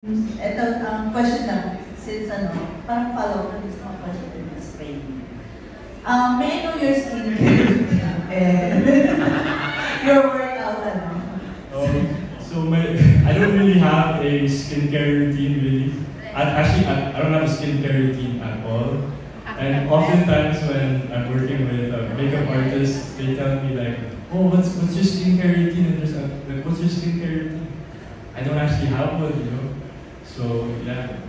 Ito, ang question lang, since parang follow up sa mga question in this training. May I know your skincare and your workout, So I don't really have a skincare routine really. Actually, I don't have a skincare routine at all. And oftentimes when I'm working with makeup artists, they tell me like, oh, what's your skincare routine? And there's like, what's your skincare routine? I don't actually have one, you know. So yeah.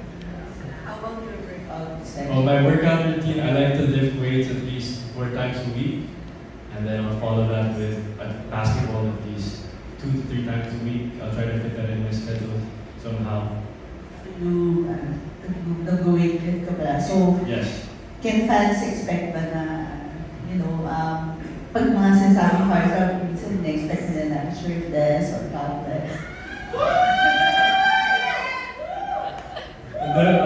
How about your workout session? Oh, my workout routine, I like to lift weights at least 4 times a week. And then I'll follow that with basketball at least 2 to 3 times a week. I'll try to fit that in my schedule somehow. Nag-weight ka pala. So, yes. Can fans expect ba na, pag mga sinasabing heartthrob, minsan na-expect nila na shirtless or topless? And then,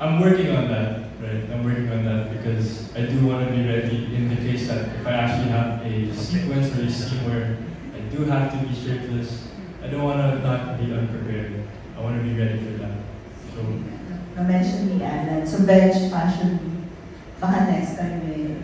I'm working on that, right? I'm working on that because I do want to be ready in the case that if I actually have a sequence or a scene where I do have to be shirtless, I don't want to not be unprepared. I want to be ready for that. So, Na-mention ni Alan, so bench fashion, baka next time may